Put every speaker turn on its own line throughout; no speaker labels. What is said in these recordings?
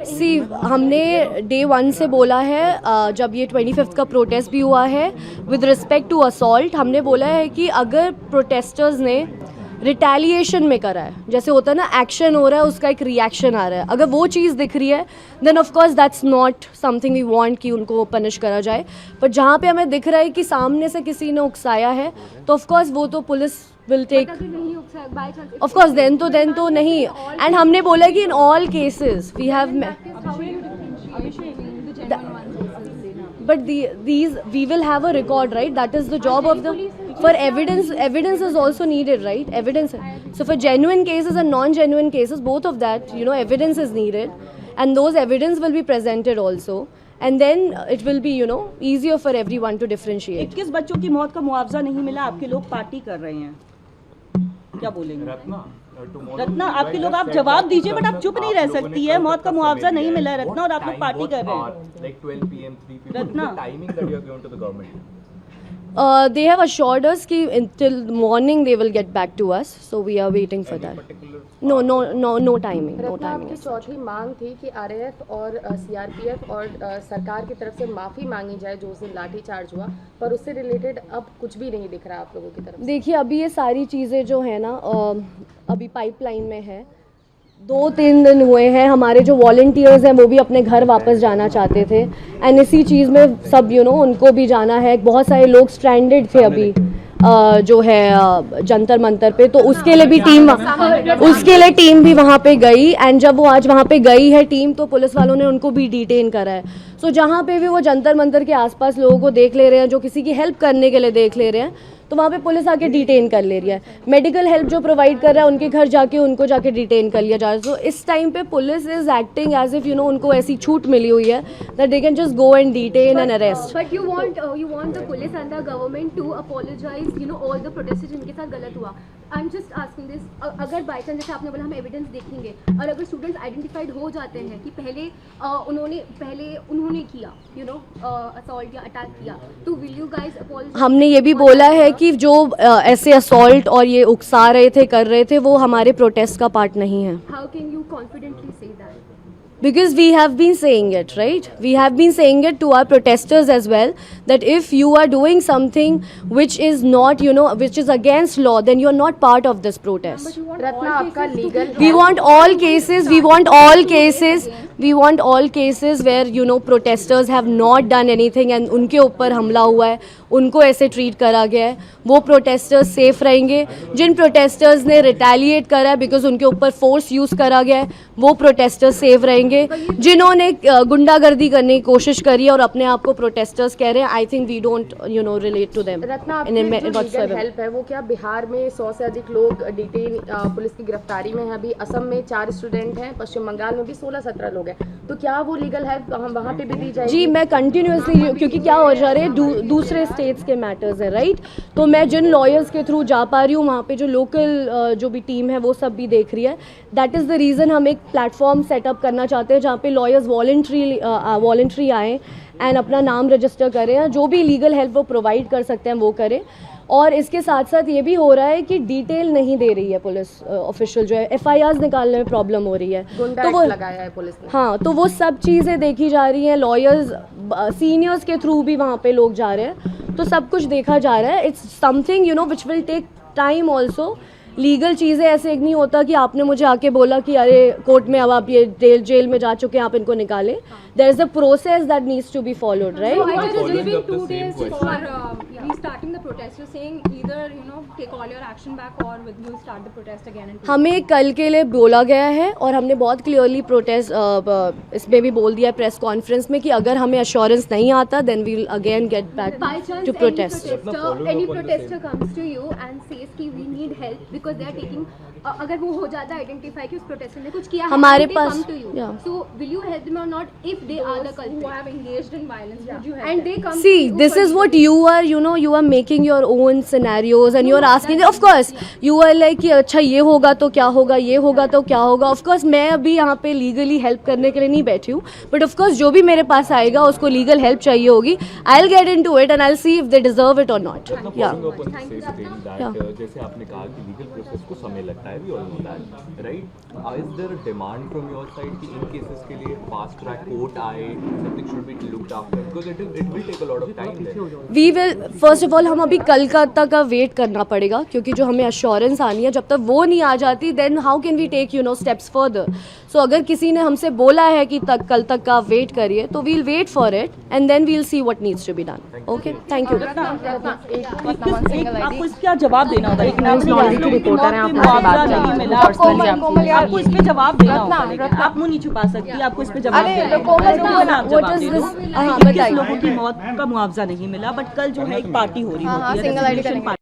सी हमने डे 1 से बोला है, जब ये 25th का प्रोटेस्ट भी हुआ है विद रिस्पेक्ट टू असॉल्ट, हमने बोला है कि अगर प्रोटेस्टर्स ने रिटेलिएशन में करा है, जैसे होता है ना एक्शन हो रहा है उसका एक रिएक्शन आ रहा है, अगर वो चीज़ दिख रही है then of course that's not something we want कि उनको पनिश करा जाए। पर जहाँ पे हमें दिख रहा है कि सामने से किसी ने उकसाया है तो ऑफ कोर्स वो तो police will take, of course then तो नहीं। एंड हमने बोला कि in all cases we have, but these we will have a record, right? That is the job of the, for evidence is also needed, right? Evidence, so for genuine cases and non-genuine cases, both of that, you know, evidence is needed, and those evidence will be presented also, and then it will be, you know, easier for everyone to differentiate.
21 बच्चों की मौत का मुआवजा नहीं मिला, आपके लोग party कर रहे हैं, क्या बोलेंगे? रत्ना, आपके लोग, आप जवाब दीजिए, बट आप चुप नहीं रह सकती है। मौत का मुआवजा नहीं मिला है रत्ना, और आप लोग पार्टी कर रहे हैं।
Like 12 p.m., 3 p.m.
Ratna,
timing that you are given to the government.
They have assured us कि until morning they will get back to us, so we are waiting for that. No timing, no
Ratna,
timing.
आपकी चौथी मांग थी कि RAF और CRPF और सरकार की तरफ से माफ़ी मांगी जाए जो उस दिन लाठीचार्ज हुआ, पर उससे रिलेटेड अब कुछ भी नहीं दिख रहा आप लोगों की तरफ से।
देखिए अभी ये सारी चीज़ें जो है ना अभी पाइपलाइन में है, 2-3 दिन हुए हैं, हमारे जो वॉलंटियर्स हैं वो भी अपने घर वापस जाना चाहते थे, एंड इसी चीज़ में सब उनको भी जाना है। बहुत सारे लोग स्ट्रैंडेड थे अभी जो है जंतर मंतर पे, तो उसके लिए टीम भी वहाँ पे गई, एंड जब वो आज वहाँ पे गई है टीम तो पुलिस वालों ने उनको भी डिटेन करा है। सो जहाँ पे भी वो जंतर मंतर के आसपास लोगों को देख ले रहे हैं, जो किसी की हेल्प करने के लिए देख ले रहे हैं, तो वहाँ पे पुलिस आके डिटेन कर ले रही है। मेडिकल हेल्प जो प्रोवाइड कर रहा है उनके घर जाके उनको जाके डिटेन कर लिया जा रहा है। तो इस टाइम पे police is acting as if उनको ऐसी छूट मिली हुई है that they can just go and detain and arrest.
But you want the police and the government to apologize all the protesters जिनके साथ गलत हुआ। I am just asking this, अगर बाई चांस जैसे आपने बोला हम एविडेंस देखेंगे, और अगर स्टूडेंट्स आइडेंटिफाइड हो जाते हैं कि पहले उन्होंने किया असॉल्ट या अटैक किया, तो विल यू गाइस अपोलोजाइज?
हमने ये भी बोला है कि जो ऐसे असॉल्ट और ये उकसा रहे थे कर रहे थे वो हमारे प्रोटेस्ट का पार्ट नहीं है।
How can you confidently say that?
Because we have been saying it, right? We have been saying it to our protesters as well, that if you are doing something which is not, which is against law, then you are not part of this protest.
Ratna, आपका legal,
We want all cases where, protesters have not done anything and उनके ऊपर हमला हुआ है, उनको ऐसे treat करा गया है, वो प्रोटेस्टर्स सेफ रहेंगे। जिन प्रोटेस्टर्स ने रिटेलिएट करा है बिकॉज उनके ऊपर फोर्स यूज़ करा गया है, वो प्रोटेस्टर्स सेफ रहेंगे। जिन्होंने गुंडागर्दी करने की कोशिश करी है और अपने आप को प्रोटेस्टर्स कह रहे हैं, I think we don't relate to them.
Ratna, आपकी जो लीगल हेल्प है वो क्या बिहार में 100 से अधिक लोग डिटेन पुलिस की गिरफ्तारी में है, अभी असम में 4 स्टूडेंट हैं, पश्चिम बंगाल में भी 16-17 लोग हैं, तो क्या वो लीगल हेल्प वहाँ पे भी दी जाएगी?
जी, मैं कंटिन्यूसली, क्योंकि क्या हो जा रहे हैं दूसरे स्टेट्स के मैटर्स है, राइट? तो मैं जिन लॉयर्स के थ्रू जा पा रही हूँ वहाँ पे जो लोकल जो भी टीम है वो सब भी देख रही है। दैट इज़ द रीज़न हम एक प्लेटफॉर्म सेटअप करना चाहते हैं जहाँ पे लॉयर्स वॉलंटरी आएँ एंड अपना नाम रजिस्टर करें, जो भी लीगल हेल्प वो प्रोवाइड कर सकते हैं वो करें। और इसके साथ साथ ये भी हो रहा है कि डिटेल नहीं दे रही है पुलिस ऑफिशियल, जो है FIRs निकालने में प्रॉब्लम हो रही है, तो वो
लगाया है पुलिस ने।
हाँ, तो वो सब चीज़ें देखी जा रही हैं, लॉयर्स सीनियर्स के थ्रू भी वहाँ पे लोग जा रहे हैं, तो सब कुछ देखा जा रहा है। It's something which will take time also. Legal चीज़ें ऐसे नहीं होता कि आपने मुझे आके बोला कि अरे कोर्ट में अब आप ये जेल में जा चुके हैं, आप इनको निकालें। There is a process that needs to be followed, right? हमें कल के लिए बोला गया है और हमने बहुत क्लियरली प्रोटेस्ट इसमें भी बोल दिया प्रेस कॉन्फ्रेंस में कि अगर हमें अश्योरेंस नहीं आता then we will again get back to protest.
Any protester comes to you and says कि we need help because they are taking, अगर वो हो जाता है आइडेंटिफाई कि उस प्रोटेस्टर ने कुछ किया है,
हमारे
they
pass,
come to you.
yeah.
So will you help them or not if they are the culprit who have engaged in violence? Would you help and they come
See,
to you
this is what you are, you are making your own scenarios and you are asking, of course, you are like कि अच्छा ये होगा तो क्या होगा, ये होगा तो क्या होगा। Of course, मैं अभी यहाँ पे लीगली हेल्प करने के लिए नहीं बैठी हूँ, बट of course जो भी मेरे पास आएगा उसको लीगल हेल्प चाहिए होगी। I'll get into it and I'll see if they deserve it or not. Yeah.
जैसे आपने कहा कि लीगल प्रोसेस को समय लगता है, जाता है, we all know that, right? Is there a demand from your side कि इन cases के लिए fast track court आए, something should be looked after, because it will take a lot of time then.
We will first of all हम अभी कलकत्ता का wait करना पड़ेगा क्योंकि जो हमें अश्योरेंस आनी है, जब तक वो नहीं आ जाती then how can we take steps further. So अगर किसी ने हमसे बोला है कि कल तक का वेट करिए तो we'll wait for it and then we'll see what needs to be done. Okay, thank you.
आपको इसका जवाब देना होगा. एक नाम
की रिपोर्टर हैं, आप
मुआवजा नहीं मिला, आपको इस पे जवाब देना होगा. लेकिन आप मुंह नहीं छुपा सकती, आपको इस पे जवाब देना होगा.
What is this? हाँ,
किस
बताइए.
लोगों की मौत का मुआवजा नहीं मिला, बट कल जो है एक पार्टी हो रही होती है, resolution party.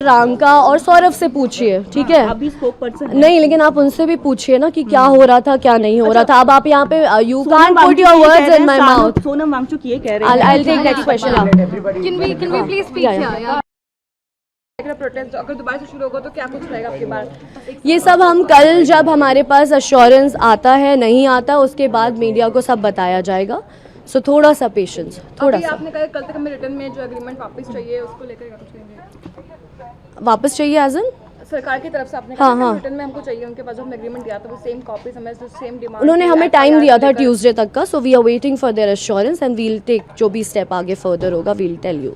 रांका और सौरभ से पूछिए, ठीक है?
अभी स्पोक पर्सन
नहीं, लेकिन आप उनसे भी पूछिए ना कि क्या हो रहा था, क्या नहीं हो रहा था. अब आप यहाँ पे you can't put your words in my mouth.
Sonam Wangchuk ये कह रहे हैं.
I'll take next question.
Can we please speak
Yeah, yeah.
here? Yeah.
Protest अगर दोबारा से शुरू होगा तो क्या कुछ रहेगा आपके बाद?
ये सब हम कल जब हमारे पास अश्योरेंस आता है नहीं आता उसके बाद मीडिया को सब बताया जाएगा. सो थोड़ा सा पेशेंस, थोड़ा सा.
आपने कहा कल तक हमें रिटर्न में जो एग्रीमेंट वापस चाहिए उसको लेकर क्या कुछ कहेंगे?
वापस चाहिए एज इन
सरकार की तरफ से आपने
हाँ,
कहा
हाँ.
रिटर्न में हमको चाहिए, उनके पास जो हमने एग्रीमेंट दिया था वो सेम कॉपीज हमें सेम डिमांड.
उन्होंने हमें टाइम दिया था ट्यूसडे तक का. So we are waiting for their assurance and we'll take जो भी स्टेप आगे फर्दर होगा वील टेल यू.